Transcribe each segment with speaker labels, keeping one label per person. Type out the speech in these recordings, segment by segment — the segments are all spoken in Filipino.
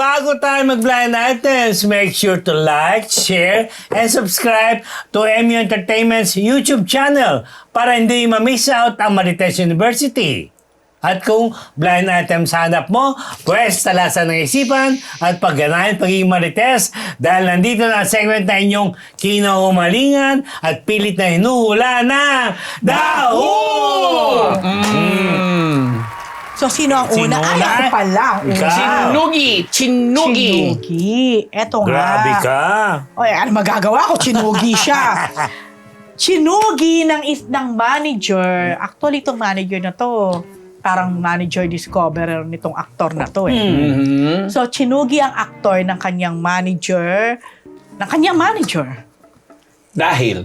Speaker 1: Bago tayo mag-blind items, make sure to like, share, and subscribe to MU Entertainment's YouTube channel para hindi ma-miss out ang Marites University. At kung blind items hanap mo, pwes talasan ng isipan at pagganahin pagiging Marites dahil nandito na ang segment na inyong kinahumalingan at pilit na hinuhula ng Daho!
Speaker 2: So, sino ang una? Ay, ako pala. Ang una.
Speaker 1: Ikaw.
Speaker 2: Chinugi. Eto nga.
Speaker 1: Grabe ka.
Speaker 2: Oy, ano magagawa ko? Chinugi siya. Chinugi ng manager. Actually, itong manager na to, parang manager discoverer nitong aktor na to. So, chinugi ang aktor ng kanyang manager.
Speaker 3: Dahil?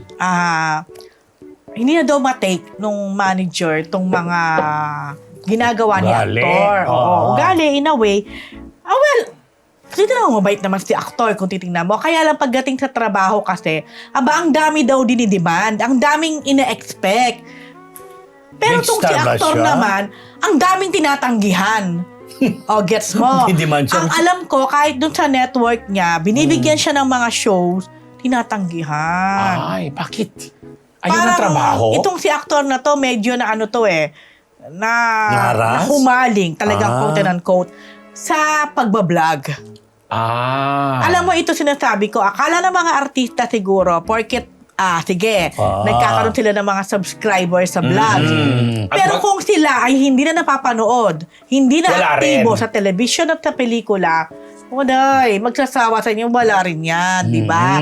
Speaker 2: Hindi na daw matake nung manager tong mga ginagawa ni
Speaker 1: Ugali.
Speaker 2: aktor.
Speaker 1: Oo.
Speaker 2: Ugali, in a way. Well, hindi naman mabait naman si aktor kung titingnan mo. Kaya lang pagdating sa trabaho kasi, ang dami daw dinidemand. Ang daming ina-expect. Pero
Speaker 1: Big
Speaker 2: tong si
Speaker 1: star ba
Speaker 2: aktor
Speaker 1: siya?
Speaker 2: naman, ang daming tinatanggihan. Gets mo?
Speaker 1: Diniman siya.
Speaker 2: Ang alam ko, kahit dun sa network niya, binibigyan siya ng mga shows, tinatanggihan.
Speaker 3: Ay, bakit? Ayun ang trabaho?
Speaker 2: Itong si aktor na to, medyo na ano to
Speaker 1: Naras?
Speaker 2: humaling, talagang quote and unquote, sa pagbablog. Alam mo, ito sinasabi ko, akala ng mga artista siguro, porket, nagkakaroon sila ng mga subscribers sa vlogs. Pero kung sila ay hindi na napapanood, hindi na
Speaker 3: Wala
Speaker 2: aktibo
Speaker 3: rin.
Speaker 2: sa television at sa pelikula, magsasawa sa inyo, wala rin yan, di ba?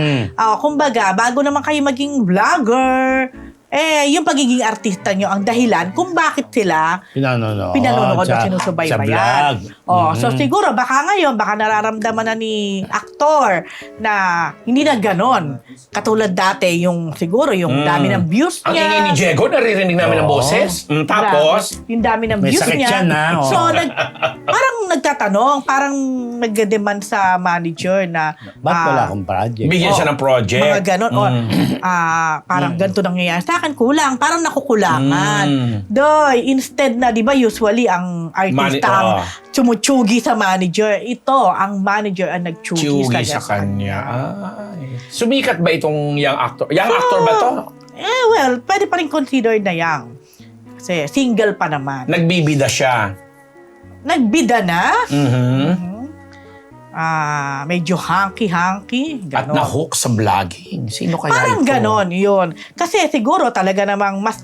Speaker 2: Kumbaga, bago naman kayo maging vlogger, yung pagiging artista nyo ang dahilan kung bakit sila pinanonood o sinusubaybayan. So siguro baka ngayon, baka nararamdaman na ni aktor na hindi na ganon. Katulad dati, yung siguro yung dami ng views
Speaker 3: Ang
Speaker 2: niya.
Speaker 3: ingay ni Diego, naririnig namin ng boses. Tapos,
Speaker 2: Grabe. Yung dami ng
Speaker 1: May
Speaker 2: views
Speaker 1: sakit
Speaker 2: niya.
Speaker 1: siya na,
Speaker 2: So, parang nagtatanong, parang nagde-demand sa manager na
Speaker 1: Ba't wala akong project?
Speaker 3: bigyan siya ng project.
Speaker 2: mga ganon. Parang ganito nangyayari. Sa akin, kulang. Parang nakukulangan. Doy, instead na, di ba, usually, ang artista ang tsumutsugi sa manager. Ito, ang manager ang nagtsugi
Speaker 3: Chugi sa kanya. Sumikat ba itong young actor? Young actor ba to?
Speaker 2: Well, pwede pa rin consider na young. Kasi single pa naman.
Speaker 3: Nagbibida siya.
Speaker 2: Nagbida na.
Speaker 3: Mhm.
Speaker 2: Medyo hunky-hunky.
Speaker 3: At
Speaker 2: Ganon.
Speaker 3: nahook sa vlogging. Sino kaya
Speaker 2: Parang
Speaker 3: ito?
Speaker 2: ganon, yun. Kasi siguro talaga namang mas,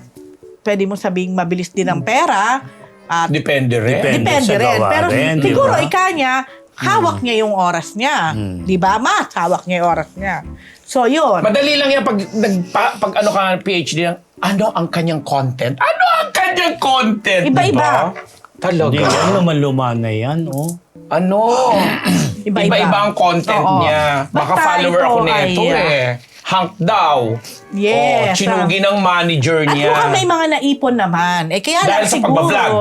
Speaker 2: pwede mo sabing mabilis din ang pera. At
Speaker 3: Depende rin.
Speaker 1: sa
Speaker 2: depende rin.
Speaker 1: gawa
Speaker 2: Pero
Speaker 1: rin, di
Speaker 2: siguro
Speaker 1: ba?
Speaker 2: ika niya, hawak niya yung oras niya. Di ba? Mas hawak niya yung oras niya. So, yun.
Speaker 3: Madali lang yan pag ano ka PhD lang, ano ang kanyang content? Ano ang kanyang content?
Speaker 2: Iba-iba.
Speaker 3: Diba? Talaga.
Speaker 1: Hindi yan, luman-luma na yan,
Speaker 3: Ano?
Speaker 2: Iba-iba.
Speaker 3: Iba-iba ang content
Speaker 2: Oo.
Speaker 3: niya. Baka
Speaker 2: Basta
Speaker 3: follower
Speaker 2: ito
Speaker 3: ako nito
Speaker 2: ay,
Speaker 3: Hank daw.
Speaker 2: Yes.
Speaker 3: Chinugi ng manager
Speaker 2: At
Speaker 3: niya.
Speaker 2: mukhang may mga naipon naman. Kaya
Speaker 3: Dahil
Speaker 2: lang
Speaker 3: sa
Speaker 2: siguro,
Speaker 3: pagbablog.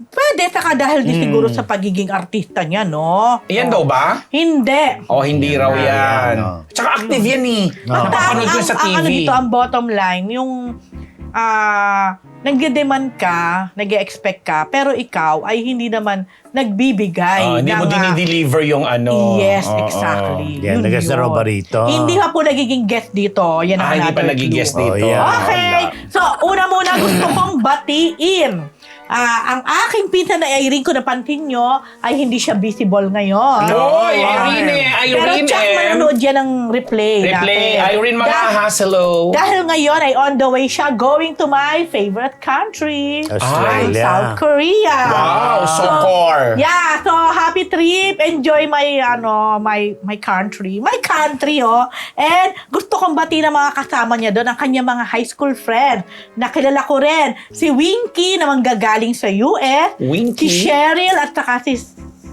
Speaker 2: pwede, saka dahil din siguro sa pagiging artista niya, no?
Speaker 3: Yan daw ba?
Speaker 2: Hindi.
Speaker 3: Hindi raw yan.
Speaker 1: Yan,
Speaker 3: Tsaka active yan eh.
Speaker 2: Basta
Speaker 3: Napapanood ko sa TV.
Speaker 2: Ang dito, ang bottom line, yung nagde-demand ka, nag-expect ka, pero ikaw ay hindi naman nagbibigay.
Speaker 3: Hindi mo
Speaker 2: ng,
Speaker 3: dinideliver yung ano.
Speaker 2: Yes,
Speaker 3: Oo.
Speaker 2: exactly.
Speaker 1: Yan,
Speaker 2: Yun
Speaker 1: nag-asaro
Speaker 2: yun.
Speaker 1: ba rito?
Speaker 2: Hindi pa po nagiging guest dito. Yan ang
Speaker 3: Hindi pa
Speaker 2: another
Speaker 3: nagigest
Speaker 2: clue.
Speaker 3: dito.
Speaker 1: yeah.
Speaker 2: Okay. So, una muna gusto kong batiin. Ang aking pinsan na Irene, kung napansin nyo, ay hindi siya visible ngayon.
Speaker 3: Oy, Irene
Speaker 2: Pero check manonood yan ng replay natin.
Speaker 3: Irene mga hello.
Speaker 2: Dahil ngayon ay on the way siya going to my favorite country.
Speaker 1: Australia.
Speaker 2: South Korea.
Speaker 3: Wow, so core.
Speaker 2: Yeah, so happy trip. Enjoy my my country. My country, oh. And gusto kong batiin ang mga kasama niya doon, ang kanyang mga high school friend. Nakilala ko rin si Winky na manggagaling sa US.
Speaker 3: Winky?
Speaker 2: Si Cheryl at saka si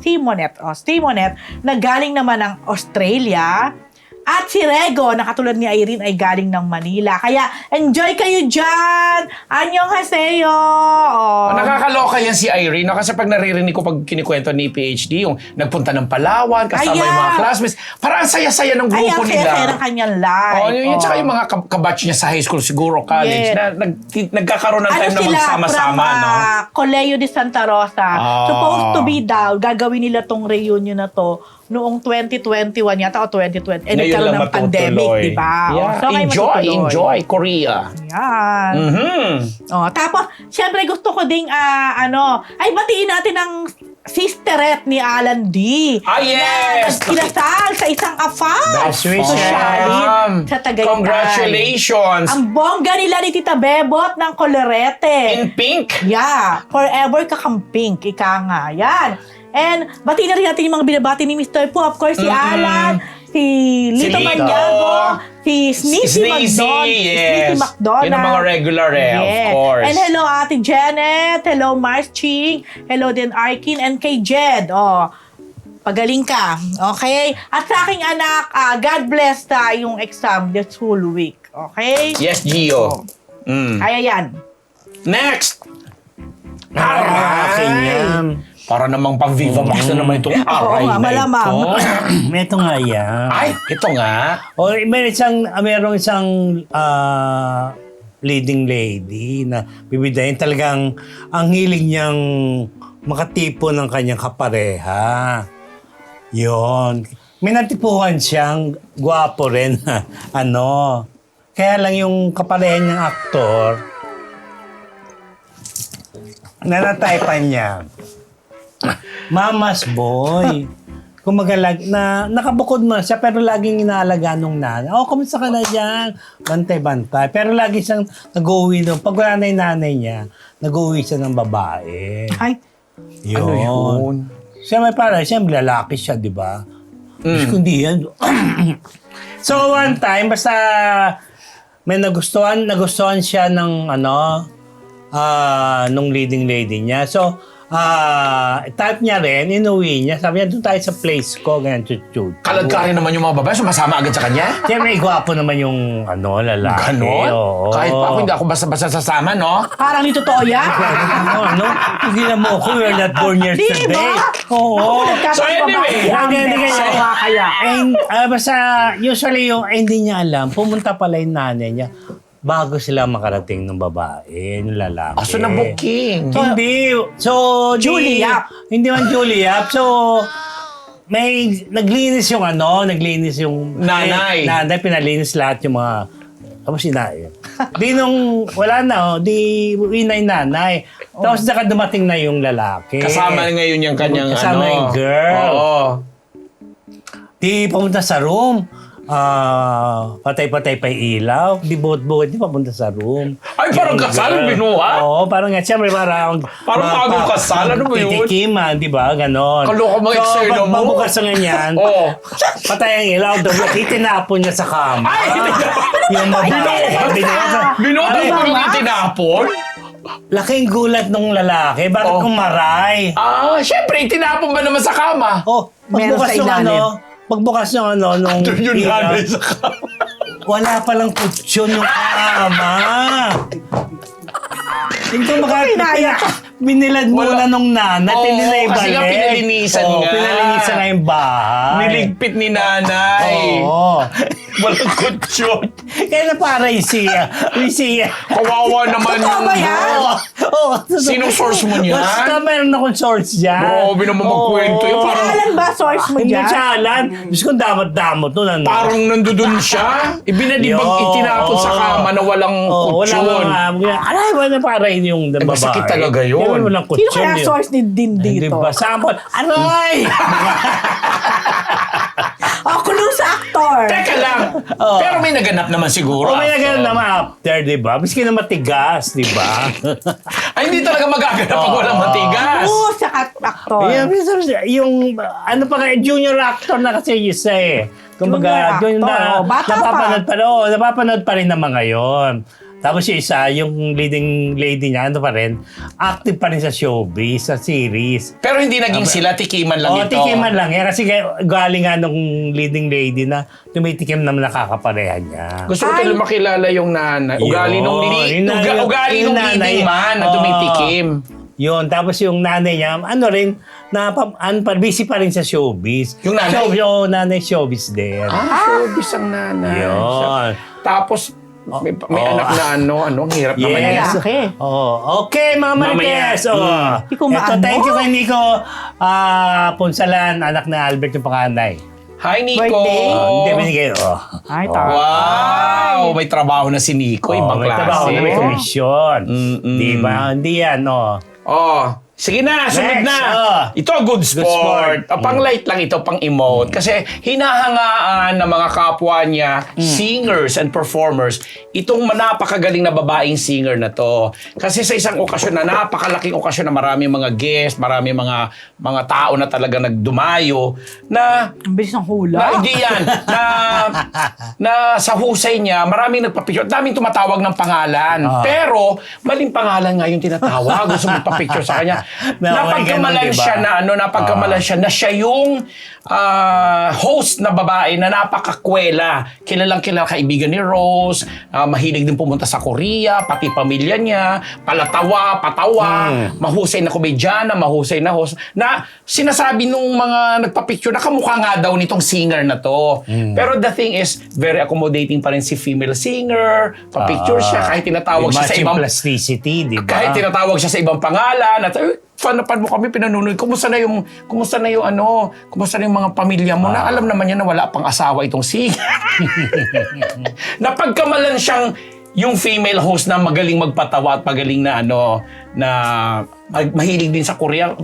Speaker 2: Simonette. Simonette na galing naman ng Australia. At si Rego, na katulad ni Irene, ay galing ng Manila. Kaya enjoy kayo dyan! Annyeonghaseyo! Oh.
Speaker 3: Nakakaloka yan si Irene, no? Kasi pag naririnig ko pag kinikwento ni PhD, yung nagpunta ng Palawan, kasama
Speaker 2: Ayan.
Speaker 3: yung mga classmates, parang ang saya-saya ng
Speaker 2: Ay,
Speaker 3: grupo
Speaker 2: ang
Speaker 3: nila.
Speaker 2: saya-saya ng kanyang life.
Speaker 3: Oh, yun, tsaka yung mga kabatch niya sa high school, siguro college,
Speaker 2: Yes.
Speaker 3: na nagkakaroon ng time na
Speaker 2: sila
Speaker 3: magsama-sama,
Speaker 2: from,
Speaker 3: no?
Speaker 2: Colegio de Santa Rosa.
Speaker 3: Ah.
Speaker 2: Supposed to be daw, gagawin nila tong reunion na to noong 2021 yata o 2020.
Speaker 3: Ngayon
Speaker 2: Nagkaroon
Speaker 3: lang
Speaker 2: ng pandemic,
Speaker 3: matutuloy.
Speaker 2: di ba?
Speaker 3: Yeah.
Speaker 2: ngayon
Speaker 3: Enjoy,
Speaker 2: matutuloy.
Speaker 3: enjoy Korea.
Speaker 2: Yan.
Speaker 3: Mhm.
Speaker 2: Tapos, syempre gusto ko ding, ay batiin natin ang sisterette ni Alan D.
Speaker 3: Ah, yes!
Speaker 2: Na kinasal sa isang afam.
Speaker 1: That's sweet,
Speaker 2: Socialite sa Tagaytay.
Speaker 3: Congratulations!
Speaker 2: Ang bongga nila ni Tita Bebot ng Colorete.
Speaker 3: In pink!
Speaker 2: Yeah, forever kakamping, ika nga. Yan. And batiin na rin natin yung mga binabati ni Mr. Po. Of course, si Alan, si Lito
Speaker 3: Lito.
Speaker 2: Maniago, si Sneezy McDonald.
Speaker 3: yes.
Speaker 2: Sneezy McDonald.
Speaker 3: Yun ang mga regular of course.
Speaker 2: And hello Ate Janet, hello Mars Ching, hello din Arkin, and kay Jed. Pagaling ka. Okay? At sa aking anak, God bless yung exam this whole week. Okay?
Speaker 3: Yes, Gio. Mm.
Speaker 2: Kaya yan.
Speaker 3: Next!
Speaker 1: Akin yan.
Speaker 3: Para namang pang Viva Max na naman itong aray
Speaker 2: nga,
Speaker 3: na
Speaker 2: malamang.
Speaker 3: ito.
Speaker 1: Ito nga yan.
Speaker 3: Ay, ito nga.
Speaker 1: O, merong isang leading lady na bibidayin. Talagang ang hilig niyang makatipo ng kanyang kapareha. Yon. May natipuhan siyang gwapo rin na Kaya lang yung kapareha niyang aktor, nanataypan niya. Mama's boy. Kumaga, nakabukod man siya, pero laging inaalaga nung nanay. Kamusta ka na dyan? Bantay-bantay. Pero lagi siyang nag-uwi doon. Pag wala na yung nanay niya, nag-uwi siya ng babae.
Speaker 2: Ay,
Speaker 1: Yun.
Speaker 3: Ano yun?
Speaker 1: Siyempre, lalaki siya, di ba? Diyos ko, hindi yan. So, one time, basta may nagustuhan siya ng nung leading lady niya. So, type niya rin, inuwi niya. Sabi niya, doon tayo sa place ko, ganyan, chuchut.
Speaker 3: Kalagkarin naman yung mga babae, sumasama agad sa kanya?
Speaker 1: Siyempre, gwapo naman yung lalaki.
Speaker 3: Ganon?
Speaker 1: Oo.
Speaker 3: Kahit pa ako, hindi ako basta-basta sasama, no?
Speaker 2: parang di totoo yan.
Speaker 1: Hindi na mo ako, we're not born yesterday.
Speaker 2: Diba?
Speaker 1: Oo.
Speaker 3: So anyway,
Speaker 2: kaya.
Speaker 1: And basta, usually hindi niya alam, pumunta pala yung nanay niya bago sila makarating ng babae, ng lalaki.
Speaker 3: So na-booking.
Speaker 1: Hindi. So,
Speaker 2: Julie Yap.
Speaker 1: Hindi man Julie Yap. So, may naglinis yung
Speaker 3: Nanay.
Speaker 1: Nanay, pinalinis lahat yung mga tapos sinay. Di nung wala na, di uwi na yung nanay. Tapos saka dumating na yung lalaki.
Speaker 3: Kasama ngayon yung kanyang
Speaker 1: Kasama yung girl.
Speaker 3: Oo.
Speaker 1: Di pumunta sa room. Patay-patay pa yung ilaw. Di buhot-buhot, di papunta sa room.
Speaker 3: Ay, parang
Speaker 1: Yung
Speaker 3: kasal,
Speaker 1: girl.
Speaker 3: binuhat?
Speaker 1: Oo, parang nga, siyempre parang...
Speaker 3: Parang bagong kasal, ano ba yun?
Speaker 1: Titikiman, di ba? Ganon.
Speaker 3: Kaloka mga eksena mo.
Speaker 1: Pagbukas ng ganyan,
Speaker 3: Oo.
Speaker 1: patay ang ilaw, itinapon niya sa kama.
Speaker 3: Ay,
Speaker 1: Yung babae.
Speaker 3: binuhat
Speaker 1: Ay,
Speaker 3: mo yung itinapon?
Speaker 1: laking gulat ng lalaki. Bakit kumaray?
Speaker 3: Syempre, itinapon ba naman sa kama?
Speaker 2: Meron
Speaker 1: Pagbukas
Speaker 2: sa
Speaker 1: ng
Speaker 2: ilalim.
Speaker 1: pagbukas ng nung
Speaker 3: Doon yung
Speaker 1: ilaw,
Speaker 3: nanay sa kama.
Speaker 1: wala palang kutsyon yung kama. Hindi ko
Speaker 2: Pinaya.
Speaker 1: Binilad muna
Speaker 3: Wala.
Speaker 1: nung nanay.
Speaker 3: Oo,
Speaker 1: Tinilay
Speaker 3: kasi nga pinalinisan nga.
Speaker 1: Pinalinisan nga yung bahay.
Speaker 3: Niligpit ni nanay.
Speaker 1: Oo.
Speaker 3: Walang kutsyon.
Speaker 1: Kaya na para siya.
Speaker 3: Kawawa naman
Speaker 2: Totoo ba yan?
Speaker 1: Oo.
Speaker 3: Sinong source mo niyan?
Speaker 1: Basta meron akong source dyan.
Speaker 3: Grabe naman magkwento yun. Parang,
Speaker 2: Alan ba source mo
Speaker 1: Hindi
Speaker 2: dyan?
Speaker 1: siya alam. Diyos ko, damot-damot nun.
Speaker 3: parang nandudun siya. Ibinalibag,
Speaker 1: Yo,
Speaker 3: itinapon sa kama na walang kutsyon.
Speaker 1: Alay, wala para yung babae.
Speaker 3: masakit talaga yun.
Speaker 1: Yan, walang
Speaker 2: Sino
Speaker 1: kutsyon.
Speaker 2: kaya source ni Din
Speaker 1: Hindi
Speaker 2: dito?
Speaker 1: ba? Sample. Aray!
Speaker 2: Clue sa actor.
Speaker 3: Teka lang. Pero may naganap naman siguro.
Speaker 1: O may nagano naman after, di ba? Miski na matigas, di ba?
Speaker 3: Ay, hindi talaga magaganap pag walang matigas.
Speaker 2: Clue sa actor.
Speaker 1: Yung, ano pa nga, junior actor na kasi isa eh. Kumbaga,
Speaker 2: Junior actor.
Speaker 1: na,
Speaker 2: Bata pa.
Speaker 1: napapanood pa rin naman ngayon. Tapos yung isa, yung leading lady niya, ano pa rin, active pa rin sa showbiz, sa series.
Speaker 3: Pero hindi naging sila, tikiman lang ito.
Speaker 1: Tikiman lang yan. Kasi galing nga nung leading lady na tumitikim naman nakakapareha niya.
Speaker 3: Gusto ko tuloy makilala yung nanay. Ugali nung
Speaker 1: Yung nanay,
Speaker 3: leading man na tumitikim.
Speaker 1: Yun, tapos yung nanay niya, busy pa rin sa showbiz.
Speaker 3: Yung nanay?
Speaker 1: Nanay showbiz din.
Speaker 3: Showbiz ang nanay.
Speaker 1: Yun.
Speaker 3: Tapos, may anak na ang hirap naman yan.
Speaker 1: Yes.
Speaker 2: Laki.
Speaker 1: Okay, mga Marites.
Speaker 2: Hindi ko
Speaker 1: Ito,
Speaker 2: maano.
Speaker 1: thank you kay Nico Punsalan, anak na Albert yung panganay.
Speaker 3: Hi, Nico!
Speaker 2: Birthday?
Speaker 1: Hindi, binigay.
Speaker 2: Ay,
Speaker 3: Wow! May trabaho na si Nico, ibang
Speaker 1: may trabaho
Speaker 3: klase.
Speaker 1: na, may komisyon.
Speaker 3: Mm-mm.
Speaker 1: Di ba? Hindi yan,
Speaker 3: Sige na, sunod
Speaker 1: Next,
Speaker 3: na. Ito, good sport.
Speaker 1: sport.
Speaker 3: Pang light lang ito, pang emote. Kasi hinahangaan ng mga kapwa niya, singers and performers, itong napakagaling na babaeng singer na to. Kasi sa isang okasyon na napakalaking okasyon na maraming mga guest, maraming mga tao na talaga nagdumayo, na
Speaker 2: ang bilis ng hula.
Speaker 3: hindi yan. Na sa husay niya, maraming nagpa-picture. Daming tumatawag ng pangalan. Pero, maling pangalan nga yung tinatawag. Gusto magpa-picture sa kanya. Napagkamalan
Speaker 1: diba?
Speaker 3: siya napagkamalan siya na siya yung host na babae na napakakwela. Kilalang kaibigan ni Rose. Mahilig din pumunta sa Korea, pati pamilya niya. Patawa. Mahusay na komedyana, mahusay na host. Na sinasabi nung mga nagpa-picture na kamukha nga daw nitong singer na to. Pero the thing is, very accommodating pa rin si female singer. Pa-picture siya kahit tinatawag siya sa ibang
Speaker 1: plasticity, di ba?
Speaker 3: kahit tinatawag siya sa ibang pangalan at fanapan mo kami pinanunoy. Kumusta na yung mga pamilya mo na alam naman niya na wala pang asawa itong singer. Napagkamalan siyang yung female host na magaling magpatawa at magaling na mahilig din sa Korea.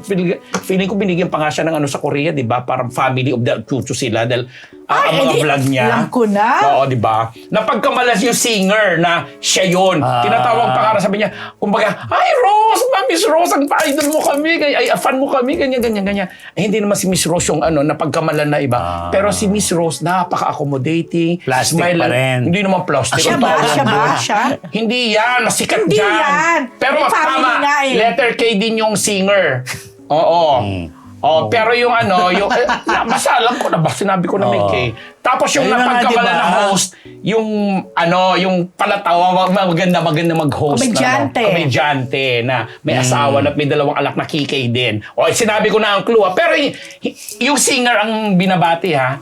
Speaker 3: Feeling ko binigyan pa nga siya ng sa Korea, 'di ba? Parang family of the chuchu sila dahil ang mga vlog niya.
Speaker 2: Alam ko na.
Speaker 3: Oo, 'di ba? Napagkamalas yung singer na siya 'yon. Tinatawag pa nga sabi niya, kumbaga, "Ay, Rose, Miss Rose, ang idol mo kami, fan mo kami, ganyan." Hindi naman si Miss Rose yung napagkamalan na iba. Pero si Miss Rose napaka-accommodating.
Speaker 1: Plastic
Speaker 3: smile
Speaker 1: pa
Speaker 3: lang.
Speaker 1: rin.
Speaker 3: Hindi naman plastic.
Speaker 2: Siya
Speaker 3: Ang
Speaker 2: ba?
Speaker 3: tawag
Speaker 2: Siya ba?
Speaker 3: doon.
Speaker 2: Siya?
Speaker 3: Hindi yan. Masikat
Speaker 2: Hindi
Speaker 3: dyan.
Speaker 2: yan.
Speaker 3: Pero
Speaker 2: May family
Speaker 3: tama.
Speaker 2: nga eh.
Speaker 3: Letter K din yung singer. Oo. Pero yung basta alam ko na ba, sinabi ko na may K. Tapos yung
Speaker 1: Ayun na nga,
Speaker 3: napagkamalan
Speaker 1: diba?
Speaker 3: na host, yung palatawa, maganda mag-host.
Speaker 2: Komedyante.
Speaker 3: Komedyante na may asawa na may dalawang anak na kikay din. Sinabi ko na ang clue. Pero yung singer ang binabati na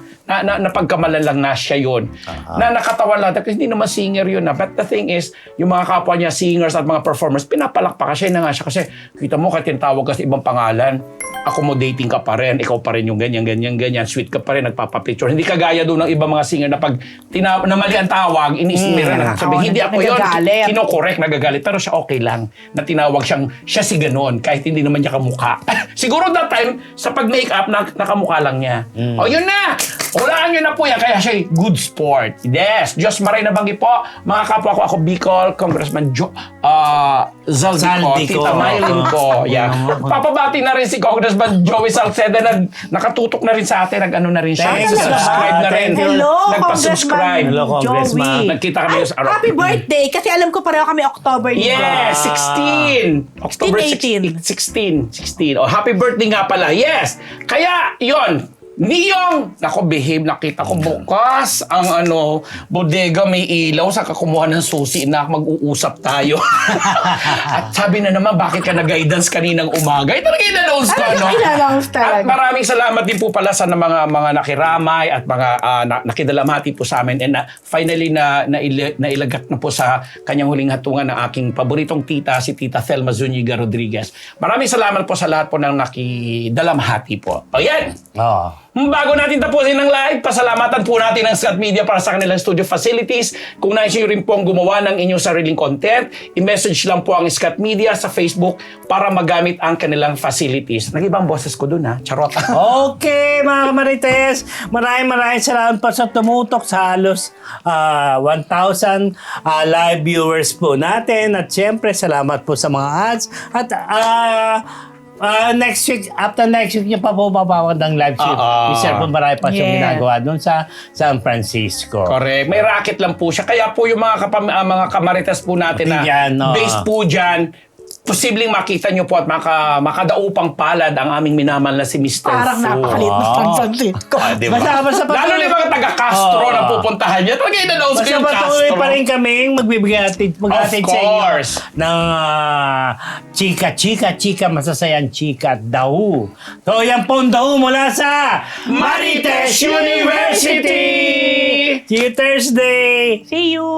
Speaker 3: napagkamalan lang na siya yun. Na nakatawa lang. Kasi hindi naman singer yun. But the thing is, yung mga kapwa niya, singers at mga performers, pinapalakpakan siya na nga siya. Kasi kita mo, kahit tinatawag ka sa ibang pangalan, accommodating ka pa rin. Ikaw pa rin yung ganyan. Sweet ka pa rin, nagpapapicture. Hindi kagaya doon ng ibang mga singer na pag na mali ang tawag, iniismira na. Sabi, hindi ako yun.
Speaker 2: Nagagalit.
Speaker 3: Kinokorek, nagagalit. Pero siya okay lang na tinawag siya si ganon. Kahit hindi naman niya kamukha. Siguro that time, sa pag-makeup, nakamukha lang niya. Yun na! Hulaan nyo na po yan, kaya siya good sport. Yes, Diyos Maray na banggi po. Mga kapwa ko, ako Bicol, Congressman Zaldico, Tita Maylin ko. Yeah. Papabati na rin si Congressman Joey Salceda na nakatutok na rin sa atin, na rin siya.
Speaker 1: Thank you.
Speaker 3: Subscribe na rin.
Speaker 2: Hello,
Speaker 3: Nagpa-subscribe.
Speaker 1: Hello, Congressman.
Speaker 2: Joey.
Speaker 3: Nagkita kami sa araw.
Speaker 2: Happy birthday! Kasi alam ko pareho kami October.
Speaker 3: Yes, 16. October
Speaker 2: 18.
Speaker 3: 16. Happy birthday nga pala. Yes. Kaya, yon. Niyong, behave, nakita ko bukas ang bodega may ilaw, saka kumuha ng susi na mag-uusap tayo. At sabi na naman, bakit ka na-guidance kaninang umaga? Ito nag-i-announce ko,
Speaker 2: I-announce talaga.
Speaker 3: At maraming salamat din po pala sa mga nakiramay at mga nakidalamhati po sa amin. And finally, nailagat na po sa kanyang huling hatungan ng aking paboritong tita, si Tita Thelma Zuniga Rodriguez. Maraming salamat po sa lahat po ng nakidalamhati po. Ayan! Bago natin tapusin ng live, pasalamatan po natin ang Scott Media para sa kanilang studio facilities. Kung nais nyo rin pong gumawa ng inyong sariling content, i-message lang po ang Scott Media sa Facebook para magamit ang kanilang facilities. Nag-ibang boses ko dun Charot.
Speaker 1: Okay, mga Marites, maraming salamat po sa tumutok sa halos 1,000 live viewers po natin. At syempre, salamat po sa mga ads. At Next week, after next week niya pa po papawag ng live show.
Speaker 3: Oo.
Speaker 1: Sir po marami pa siyang
Speaker 2: Yeah.
Speaker 1: ginagawa doon sa San Francisco.
Speaker 3: Correct. May racket lang po siya. Kaya po yung mga kamaritas po natin na
Speaker 1: Yan, no.
Speaker 3: based po dyan, posibleng makita nyo po at makadaupang palad ang aming minamahal na si Mr.
Speaker 2: Parang
Speaker 3: Fu.
Speaker 2: napakalit na San Francisco.
Speaker 3: Diba?
Speaker 1: Basta
Speaker 3: Lalo na yung mga taga-Castro
Speaker 1: Oo.
Speaker 3: na pupuntahan niya. Talaga in-announce ko
Speaker 1: Basta
Speaker 3: yung
Speaker 1: patuloy
Speaker 3: Castro.
Speaker 1: pa rin kaming magbibigay mag-atid
Speaker 3: Of
Speaker 1: sa inyo
Speaker 3: course.
Speaker 1: ng chika, masasayang chika at dahu. So yan po ang dahu mula sa
Speaker 3: Marites University!
Speaker 1: See you Thursday!
Speaker 2: See you!